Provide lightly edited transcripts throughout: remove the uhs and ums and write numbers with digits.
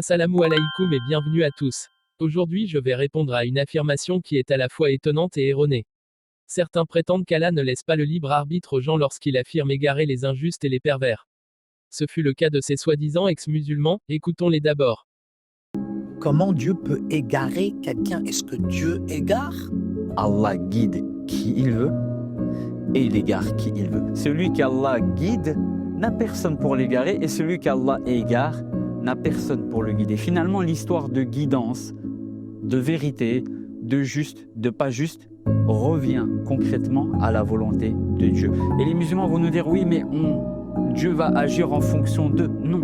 Assalamu alaikum et bienvenue à tous. Aujourd'hui je vais répondre à une affirmation qui est à la fois étonnante et erronée. Certains prétendent qu'Allah ne laisse pas le libre arbitre aux gens lorsqu'il affirme égarer les injustes et les pervers. Ce fut le cas de ces soi-disant ex-musulmans, écoutons-les d'abord. Comment Dieu peut égarer quelqu'un? Est-ce que Dieu égare? Allah guide qui il veut et il égare qui il veut. Celui qu'Allah guide n'a personne pour l'égarer et celui qu'Allah égare n'a personne pour le guider. Finalement, l'histoire de guidance, de vérité, de juste, de pas juste, revient concrètement à la volonté de Dieu. Et les musulmans vont nous dire, oui, mais Dieu va agir en fonction d'eux. Non,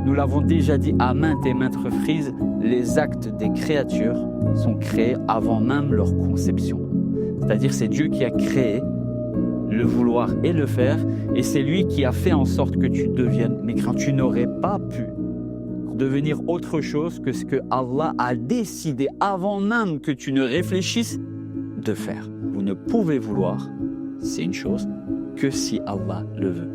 nous l'avons déjà dit à maintes et maintes reprises, les actes des créatures sont créés avant même leur conception. C'est-à-dire c'est Dieu qui a créé le vouloir et le faire, et c'est lui qui a fait en sorte que tu deviennes mécréant. Tu n'aurais pas pu devenir autre chose que ce que Allah a décidé avant même que tu ne réfléchisses de faire. Vous ne pouvez vouloir, c'est une chose, que si Allah le veut.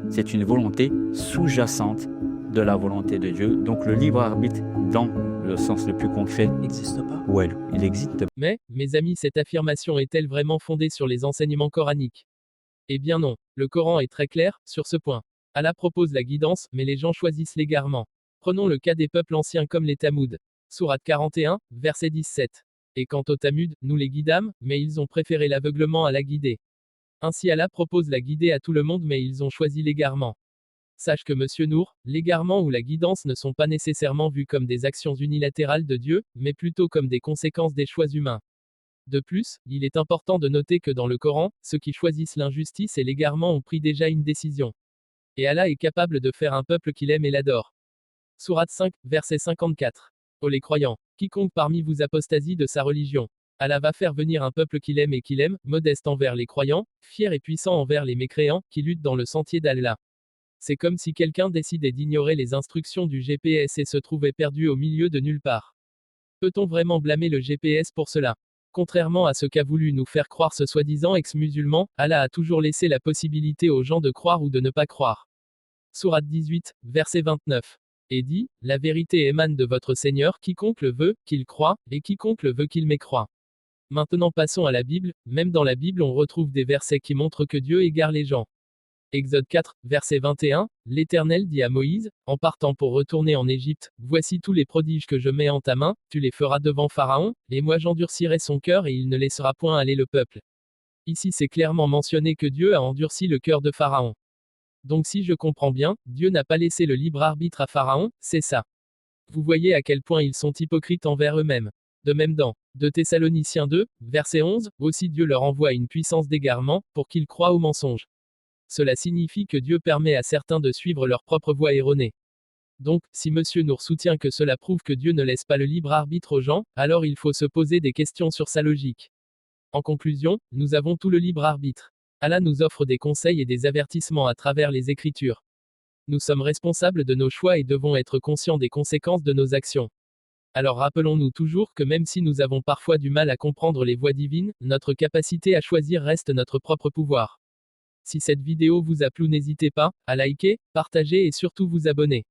C'est une volonté sous-jacente de la volonté de Dieu. Donc le libre arbitre, dans le sens le plus concret, N'existe pas. ouais, il existe. Mais, mes amis, cette affirmation est-elle vraiment fondée sur les enseignements coraniques? Eh bien non, le Coran est très clair sur ce point. Allah propose la guidance, mais les gens choisissent l'égarement. Prenons le cas des peuples anciens comme les Tamouds. Sourate 41, verset 17. Et quant aux Tamouds, nous les guidâmes, mais ils ont préféré l'aveuglement à la guider. Ainsi Allah propose la guider à tout le monde mais ils ont choisi l'égarement. Sache que Monsieur Nour, l'égarement ou la guidance ne sont pas nécessairement vus comme des actions unilatérales de Dieu, mais plutôt comme des conséquences des choix humains. De plus, il est important de noter que dans le Coran, ceux qui choisissent l'injustice et l'égarement ont pris déjà une décision. Et Allah est capable de faire un peuple qu'il aime et l'adore. Sourate 5, verset 54. Ô les croyants, quiconque parmi vous apostasie de sa religion, Allah va faire venir un peuple qu'il aime et qu'il aime, modeste envers les croyants, fier et puissant envers les mécréants, qui luttent dans le sentier d'Allah. C'est comme si quelqu'un décidait d'ignorer les instructions du GPS et se trouvait perdu au milieu de nulle part. Peut-on vraiment blâmer le GPS pour cela? Contrairement à ce qu'a voulu nous faire croire ce soi-disant ex-musulman, Allah a toujours laissé la possibilité aux gens de croire ou de ne pas croire. Sourate 18, verset 29. Et dit, la vérité émane de votre Seigneur, quiconque le veut, qu'il croit, et quiconque le veut qu'il mécroit. Maintenant passons à la Bible, même dans la Bible on retrouve des versets qui montrent que Dieu égare les gens. Exode 4, verset 21, l'Éternel dit à Moïse, en partant pour retourner en Égypte, voici tous les prodiges que je mets en ta main, tu les feras devant Pharaon, et moi j'endurcirai son cœur et il ne laissera point aller le peuple. Ici c'est clairement mentionné que Dieu a endurci le cœur de Pharaon. Donc si je comprends bien, Dieu n'a pas laissé le libre arbitre à Pharaon, c'est ça. Vous voyez à quel point ils sont hypocrites envers eux-mêmes. De même dans 2 Thessaloniciens 2, verset 11, aussi Dieu leur envoie une puissance d'égarement, pour qu'ils croient au mensonge. Cela signifie que Dieu permet à certains de suivre leur propre voie erronée. Donc, si Monsieur Nour soutient que cela prouve que Dieu ne laisse pas le libre arbitre aux gens, alors il faut se poser des questions sur sa logique. En conclusion, nous avons tout le libre arbitre. Allah nous offre des conseils et des avertissements à travers les Écritures. Nous sommes responsables de nos choix et devons être conscients des conséquences de nos actions. Alors rappelons-nous toujours que même si nous avons parfois du mal à comprendre les voies divines, notre capacité à choisir reste notre propre pouvoir. Si cette vidéo vous a plu, n'hésitez pas à liker, partager et surtout vous abonner.